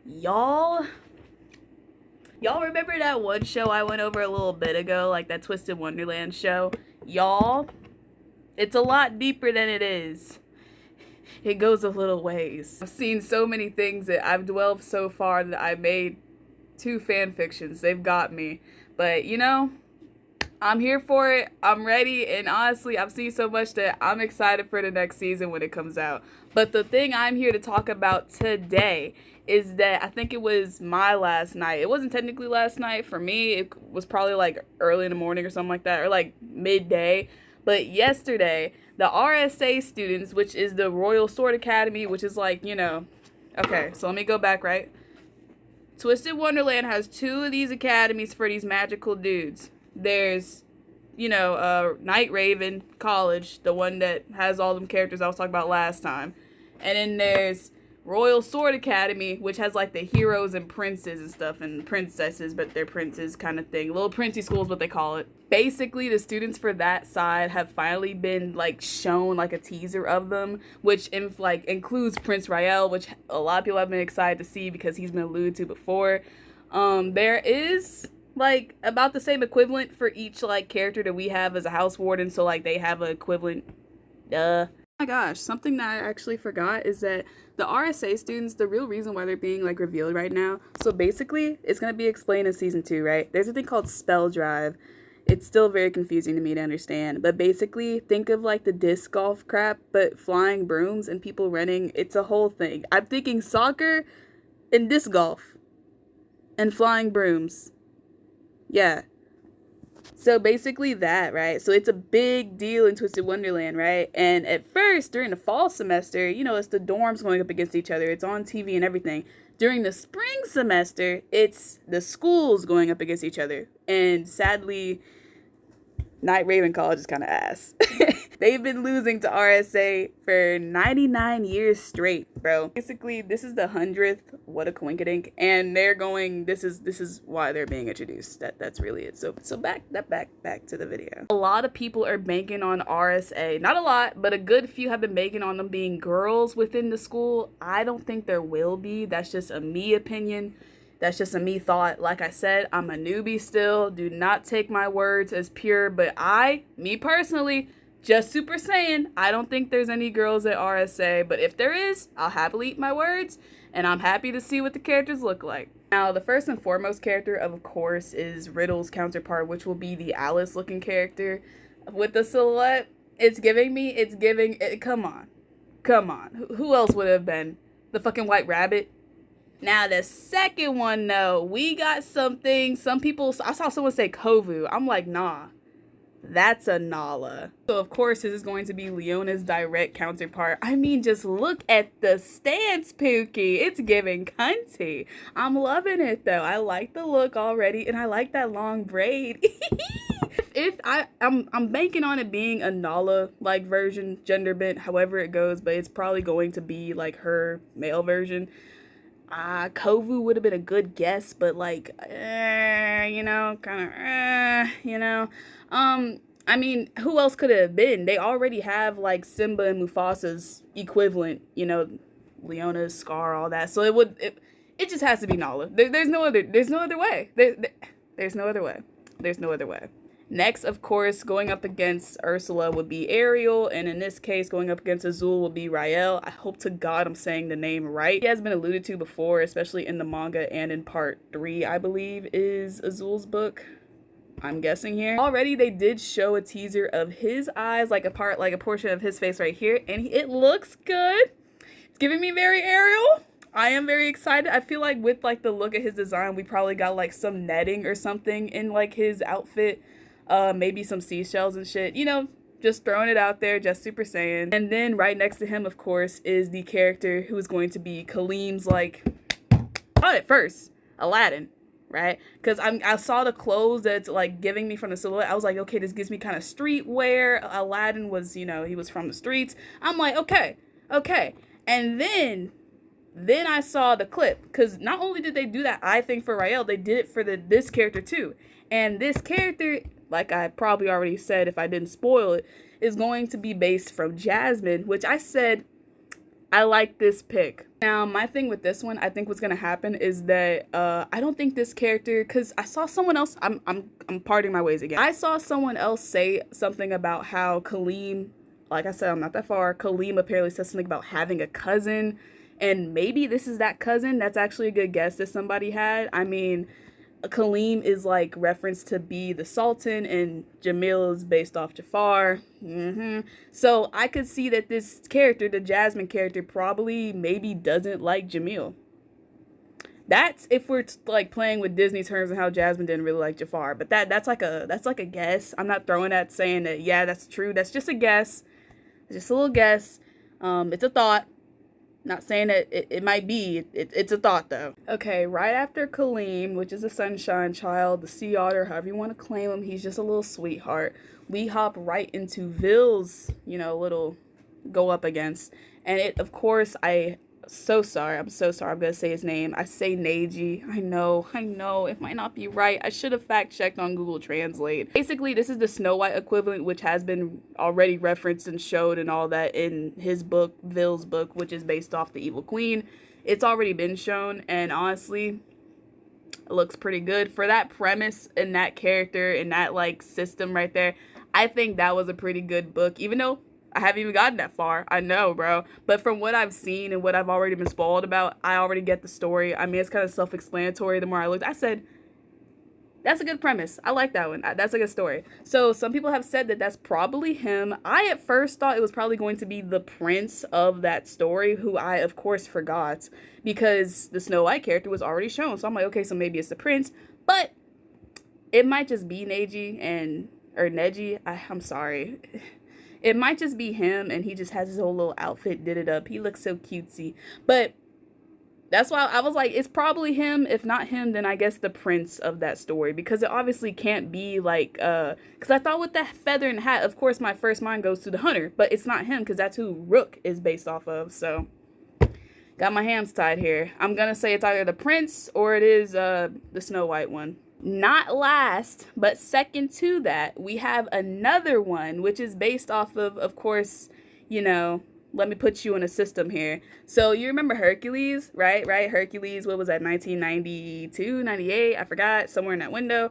Y'all remember that one show I went over a little bit ago, like that Twisted Wonderland show? Y'all, it's a lot deeper than it is. It goes a little ways. I've seen so many things that I've dwelled so far that I made 2 fan fictions. They've got me. But, you know, I'm here for it. I'm ready. And honestly, I've seen so much that I'm excited for the next season when it comes out. But the thing I'm here to talk about today is that I think it was my last night. It wasn't technically last night. For me, it was probably like early in the morning or something like that, or like midday. But yesterday, the RSA Students, which is the Royal Sword Academy, which is like, you know, okay, so let me go back, right? Twisted Wonderland has 2 of these academies for these magical dudes. There's, you know, Night Raven College, the one that has all them characters I was talking about last time. And then there's Royal Sword Academy, which has like the heroes and princes and stuff, and princesses, but they're princes kind of thing. Little princey school is what they call it. Basically, the students for that side have finally been like shown like a teaser of them, which includes Prince Rael, which a lot of people have been excited to see because he's been alluded to before. There is like about the same equivalent for each like character that we have as a house warden, so like they have an equivalent. Oh my gosh, something that I actually forgot is that the RSA students, the real reason why they're being like revealed right now, so basically it's going to be explained in season 2, right? There's a thing called Spelldrive. It's still very confusing to me to understand, but basically think of like the disc golf crap, but flying brooms and people running. It's a whole thing. I'm thinking soccer and disc golf and flying brooms. Yeah. So basically that, right? So it's a big deal in Twisted Wonderland, right? And at first, during the fall semester, you know, it's the dorms going up against each other. It's on TV and everything. During the spring semester, it's the schools going up against each other. And sadly, Night Raven College is kind of ass. They've been losing to RSA for 99 years straight, bro. Basically, this is the 100th. What a coinkydink. And they're going, this is why they're being introduced. That's really it. So back to the video. A lot of people are banking on RSA. Not a lot, but a good few have been banking on them being girls within the school. I don't think there will be. That's just a me opinion. That's just a me thought. Like I said, I'm a newbie still. Do not take my words as pure, but me personally, just super saying, I don't think there's any girls at RSA, but if there is, I'll happily eat my words, and I'm happy to see what the characters look like. Now, the first and foremost character, of course, is Riddle's counterpart, which will be the Alice-looking character. With the silhouette, come on. Who else would it have been? The fucking White Rabbit? Now, the second one, though, we got something. I saw someone say Kovu. I'm like, nah, that's a Nala. So, of course, this is going to be Leona's direct counterpart. I mean, just look at the stance, Pookie. It's giving cunty. I'm loving it, though. I like the look already, and I like that long braid. I'm banking on it being a Nala-like version, gender bent, however it goes, but it's probably going to be, like, her male version. Kovu would have been a good guess, but like, you know, kind of, you know. I mean, who else could it have been? They already have like Simba and Mufasa's equivalent, you know, Leona's Scar, all that. So it just has to be Nala. There's no other way. There's no other way. Next, of course, going up against Ursula would be Ariel, and in this case, going up against Azul will be Rael. I hope to God I'm saying the name right. He has been alluded to before, especially in the manga and in part 3, I believe, is Azul's book. I'm guessing here. Already, they did show a teaser of his eyes, like a portion of his face right here, and it looks good. It's giving me very Ariel. I am very excited. I feel like with like the look at his design, we probably got like some netting or something in like his outfit. Maybe some seashells and shit, you know, just throwing it out there, just super saying. And then right next to him, of course, is the character who is going to be Kalim's, like, at first, Aladdin, right? Because I saw the clothes that's, like, giving me from the silhouette. I was like, okay, this gives me kind of streetwear. Aladdin was, you know, he was from the streets. I'm like, okay. And then I saw the clip, because not only did they do that eye thing for Rael, they did it for this character, too. And this character, like I probably already said if I didn't spoil it, is going to be based from Jasmine, which I said I like this pick. Now, my thing with this one, I think what's gonna happen is that I don't think this character, because I saw someone else. I'm parting my ways again. I saw someone else say something about how Kaleem, like I said, I'm not that far. Kaleem apparently said something about having a cousin, and maybe this is that cousin. That's actually a good guess that somebody had. I mean, Kaleem is like referenced to be the Sultan, and Jamil is based off Jafar. So I could see that this character, the Jasmine character, probably maybe doesn't like Jamil. That's if we're like playing with Disney terms and how Jasmine didn't really like Jafar. But that's like a guess. I'm not throwing that saying that yeah that's true. That's just a guess. It's just a little guess. It's a thought. Not saying that it might be. It's a thought, though. Okay, right after Kaleem, which is a sunshine child, the sea otter, however you want to claim him, he's just a little sweetheart. We hop right into Vill's, little go up against. And it, of course, I'm so sorry. I'm going to say his name. I say Neji. I know. It might not be right. I should have fact-checked on Google Translate. Basically, this is the Snow White equivalent, which has been already referenced and showed and all that in his book, Vill's book, which is based off the Evil Queen. It's already been shown, and honestly, it looks pretty good. For that premise and that character and that, system right there, I think that was a pretty good book, even though I haven't even gotten that far. I know, bro. But from what I've seen and what I've already been spoiled about, I already get the story. I mean, it's kind of self-explanatory. The more I looked, I said, that's a good premise. I like that one. That's a good story. So some people have said that that's probably him. I at first thought it was probably going to be the prince of that story, who I, of course, forgot because the Snow White character was already shown. So I'm like, okay, so maybe it's the prince. But it might just be Neji. I'm sorry. It might just be him, and he just has his whole little outfit, did it up. He looks so cutesy. But that's why I was like, it's probably him. If not him, then I guess the prince of that story. Because it obviously can't be because I thought with that feather and hat, of course, my first mind goes to the hunter. But it's not him, because that's who Rook is based off of. So, got my hands tied here. I'm going to say it's either the prince or it is the Snow White one. Not last, but second to that, we have another one, which is based off of course, let me put you in a system here. So you remember Hercules, right? Hercules, what was that, 1992, 98? I forgot, somewhere in that window.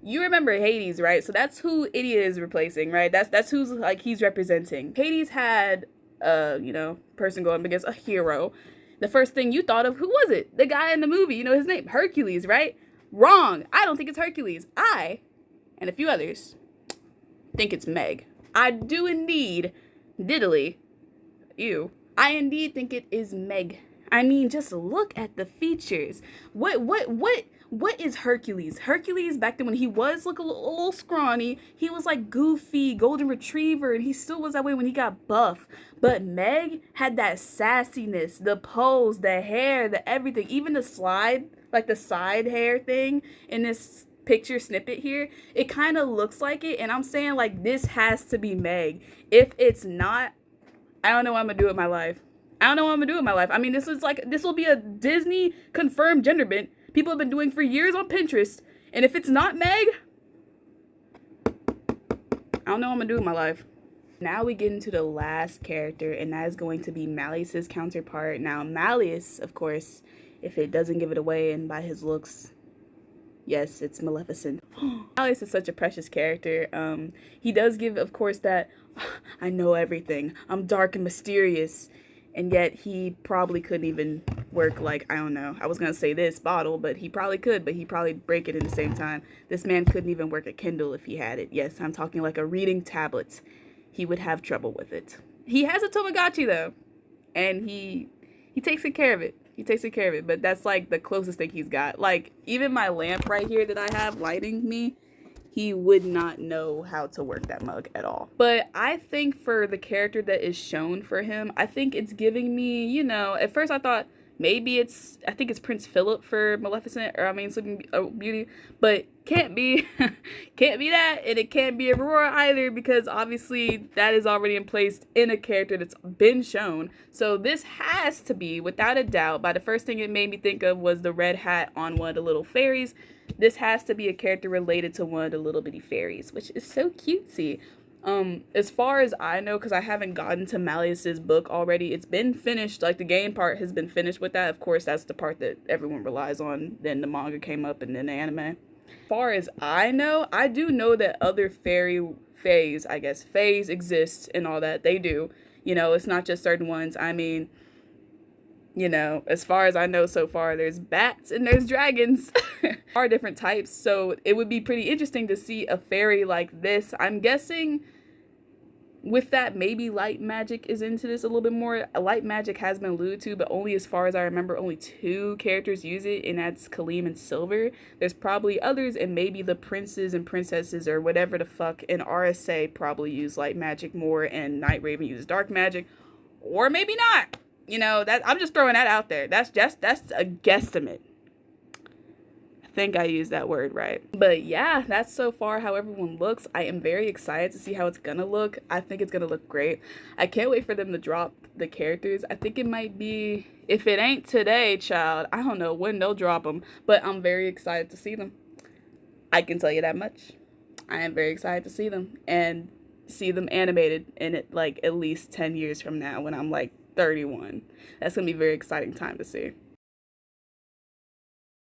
You remember Hades, right? So that's who Idiot is replacing, right? That's who's, he's representing. Hades had, person going up against a hero. The first thing you thought of, who was it? The guy in the movie, his name, Hercules, right? Wrong. I don't think it's Hercules. I, and a few others, think it's Meg. I do indeed, I indeed think it is Meg. I mean, just look at the features. What is Hercules? Hercules, back then when he was a little scrawny, he was like goofy, golden retriever, and he still was that way when he got buff. But Meg had that sassiness, the pose, the hair, the everything, even the slide, like the side hair thing in this picture snippet here, it kind of looks like it, and I'm saying this has to be Meg. If it's not, I don't know what I'm gonna do with my life. I mean, this will be a Disney confirmed gender bent people have been doing for years on Pinterest, and if it's not Meg, I don't know what I'm gonna do with my life. Now we get into the last character, and that is going to be Malleus's counterpart. Now Malleus, of course, if it doesn't give it away, and by his looks, yes, it's Maleficent. Malleus is such a precious character. He does give, of course, that I know everything. I'm dark and mysterious. And yet he probably couldn't even work I don't know. I was going to say this bottle, but he probably could, but he'd probably break it at the same time. This man couldn't even work a Kindle if he had it. Yes, I'm talking like a reading tablet. He would have trouble with it. He has a Tamagotchi, though. And he takes good care of it. But that's the closest thing he's got. Even my lamp right here that I have lighting me, he would not know how to work that mug at all. But I think for the character that is shown for him, I think it's giving me, at first I thought maybe I think it's Prince Philip for Maleficent, Sleeping Beauty, but can't be that, and it can't be Aurora either, because obviously that is already in place in a character that's been shown. So this has to be, without a doubt, the first thing it made me think of was the red hat on one of the little fairies. This has to be a character related to one of the little bitty fairies, which is so cutesy. As far as I know, because I haven't gotten to Malleus's book already, it's been finished. Like, the game part has been finished with that. Of course, that's the part that everyone relies on. Then the manga came up and then the anime. As far as I know, I do know that other fays exist and all that. They do. You know, it's not just certain ones. I mean, you know, as far as I know so far, there's bats and there's dragons. Are different types, so it would be pretty interesting to see a fairy like this. I'm guessing with that, maybe light magic is into this a little bit more. Light magic has been alluded to, but only as far as I remember, only 2 characters use it, and that's Kaleem and Silver. There's probably others, and maybe the princes and princesses or whatever the fuck in RSA probably use light magic more, and Night Raven uses dark magic, or maybe not. You know, that I'm just throwing that out there. That's a guesstimate. I think I used that word right. But yeah, that's so far how everyone looks. I am very excited to see how it's gonna look. I think it's gonna look great. I can't wait for them to drop the characters. I think it might be, if it ain't today, child, I don't know when they'll drop them, but I'm very excited to see them. I can tell you that much. I am very excited to see them and see them animated in it, like, at least 10 years from now when I'm like 31. That's gonna be a very exciting time to see.